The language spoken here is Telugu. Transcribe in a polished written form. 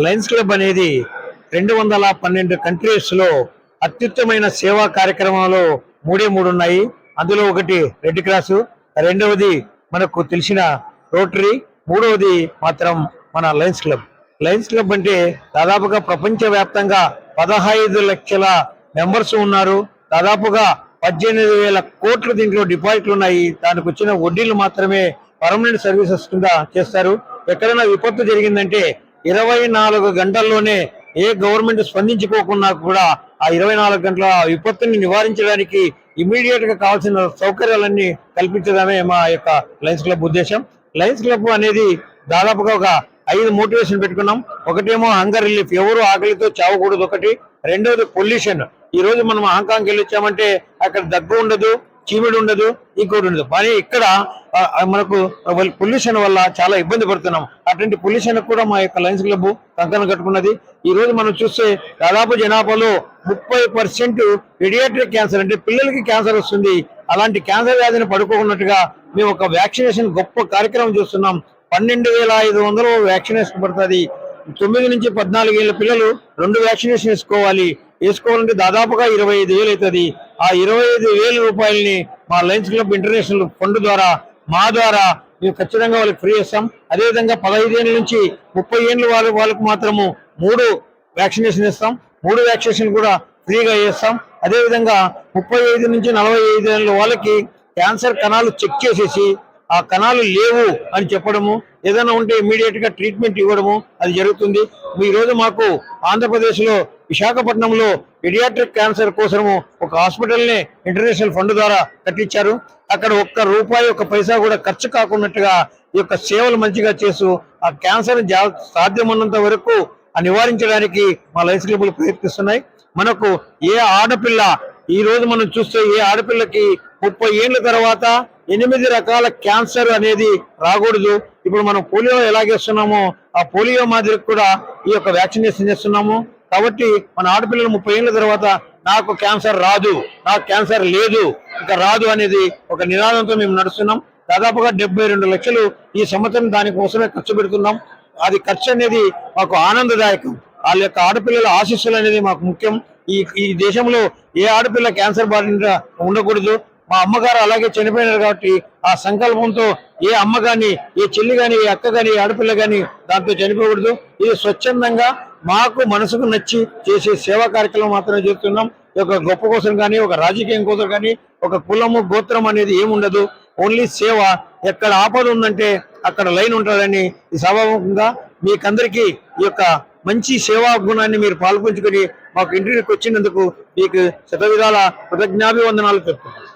లయన్స్ క్లబ్ అనేది 212 కంట్రీస్ లో అత్యుత్తమైన సేవా కార్యక్రమాలు మూడు ఉన్నాయి. అందులో ఒకటి రెడ్ క్రాస్, రెండవది మనకు తెలిసిన రోటరీ, మూడవది మాత్రం మన లయన్స్ క్లబ్. లయన్స్ క్లబ్ అంటే దాదాపుగా ప్రపంచవ్యాప్తంగా 15 లక్షల మెంబర్స్ ఉన్నారు. దాదాపుగా 18,000 కోట్లు దీంట్లో డిపాజిట్లు ఉన్నాయి. దానికి వచ్చిన వడ్డీలు మాత్రమే పర్మనెంట్ సర్వీసెస్ కింద చేస్తారు. ఎక్కడైనా విపత్తు జరిగిందంటే 24 గంటల్లోనే ఏ గవర్నమెంట్ స్పందించుకోకుండా కూడా ఆ 24 గంటల విపత్తుని నివారించడానికి ఇమీడియట్ గా కావాల్సిన సౌకర్యాలన్నీ కల్పించడమే మా యొక్క లయన్స్ క్లబ్ ఉద్దేశం. లయన్స్ క్లబ్ అనేది దాదాపుగా ఒక 5 మోటివేషన్ పెట్టుకున్నాం. ఒకటేమో హంగర్ రిలీఫ్, ఎవరు ఆకలితో చావకూడదు ఒకటి. రెండవది పొల్యూషన్, ఈ రోజు మనం హాంకాంగ్కి వెళ్ళి వచ్చామంటే అక్కడ దగ్గు ఉండదు, చీమిడి ఉండదు, ఇంకోటి ఉండదు. కానీ ఇక్కడ మనకు పొల్యూషన్ వల్ల చాలా ఇబ్బంది పడుతున్నాం. అటువంటి పొల్యూషన్ కూడా మా యొక్క లయన్స్ క్లబ్ కంకణం కట్టుకున్నది. ఈ రోజు మనం చూస్తే దాదాపు జనాభాలో 30% పీడియాట్రిక్ క్యాన్సర్, అంటే పిల్లలకి క్యాన్సర్ వస్తుంది. అలాంటి క్యాన్సర్ వ్యాధిని పడుకోకున్నట్టుగా మేము ఒక వ్యాక్సినేషన్ గొప్ప కార్యక్రమం చూస్తున్నాం. 12,500 వ్యాక్సినేషన్ పడుతుంది. 9 నుంచి 14 ఏళ్ళ పిల్లలు 2 వ్యాక్సినేషన్ వేసుకోవాలంటే దాదాపుగా 25,000 అవుతుంది. ఆ 25,000 రూపాయలని మా లయన్స్ క్లబ్ ఇంటర్నేషనల్ ఫండ్ ద్వారా మా ద్వారా మేము ఖచ్చితంగా వాళ్ళకి ఫ్రీ చేస్తాం. అదేవిధంగా 15 ఏళ్ళ నుంచి 30 ఏళ్ళ వాళ్ళకు మాత్రము 3 వ్యాక్సినేషన్ ఇస్తాం. 3 వ్యాక్సినేషన్ కూడా ఫ్రీగా చేస్తాం. అదేవిధంగా 35 నుంచి 45 ఏళ్ళ వాళ్ళకి క్యాన్సర్ కణాలు చెక్ చేసేసి ఆ కణాలు లేవు అని చెప్పడము, ఏదైనా ఉంటే ఇమీడియట్ గా ట్రీట్మెంట్ ఇవ్వడము అది జరుగుతుంది. ఈ రోజు మాకు ఆంధ్రప్రదేశ్ లో విశాఖపట్నంలో పీడియాట్రిక్ క్యాన్సర్ కోసము ఒక హాస్పిటల్ని ఇంటర్నేషనల్ ఫండ్ ద్వారా కట్టించారు. అక్కడ ఒక్క రూపాయి ఒక్క పైసా కూడా ఖర్చు కాకున్నట్టుగా ఈ యొక్క సేవలు మంచిగా చేస్తూ ఆ క్యాన్సర్ సాధ్యమన్నంత వరకు నివారించడానికి మా లయన్స్ క్లబ్లు ప్రయత్నిస్తున్నాయి. మనకు ఏ ఆడపిల్ల, ఈ రోజు మనం చూస్తే ఏ ఆడపిల్లకి 30 ఏళ్ళ తర్వాత 8 రకాల క్యాన్సర్ అనేది రాకూడదు. ఇప్పుడు మనం పోలియో ఎలాగేస్తున్నామో ఆ పోలియో మాదిరి కూడా ఈ యొక్క వ్యాక్సినేషన్ చేస్తున్నాము. కాబట్టి మన ఆడపిల్లలు 30 ఏళ్ళ తర్వాత నాకు క్యాన్సర్ రాదు, నాకు క్యాన్సర్ లేదు, ఇంకా రాదు అనేది ఒక నినాదంతో మేము నడుస్తున్నాం. దాదాపుగా 72 లక్షలు ఈ సంవత్సరం దానికోసమే ఖర్చు పెడుతున్నాం. అది ఖర్చు అనేది మాకు ఆనందదాయకం. వాళ్ళ యొక్క ఆడపిల్లల ఆశీస్సులు అనేది మాకు ముఖ్యం. ఈ దేశంలో ఏ ఆడపిల్ల క్యాన్సర్ బారిన ఉండకూడదు. మా అమ్మగారు అలాగే చనిపోయినారు కాబట్టి ఆ సంకల్పంతో ఏ అమ్మ గాని, ఏ చెల్లి గాని, ఏ అక్క గాని, ఏ ఆడపిల్ల గాని దాంతో చనిపోకూడదు. ఇది స్వచ్ఛందంగా మాకు మనసుకు నచ్చి చేసే సేవా కార్యక్రమం మాత్రమే చేస్తున్నాం. ఒక గొప్ప కోసం కానీ, ఒక రాజకీయం కోసం కానీ, ఒక కులము గోత్రం అనేది ఏముండదు. ఓన్లీ సేవ. ఎక్కడ ఆపద ఉందంటే అక్కడ లైన్ ఉంటుందని ఈ సభాముఖంగా మీకందరికీ ఈ యొక్క మంచి సేవా గుణాన్ని మీరు పాల్పంచుకొని మాకు ఇంటికి వచ్చినందుకు మీకు శతవిధాల కృతజ్ఞాభివందనాలు చెప్తున్నాను.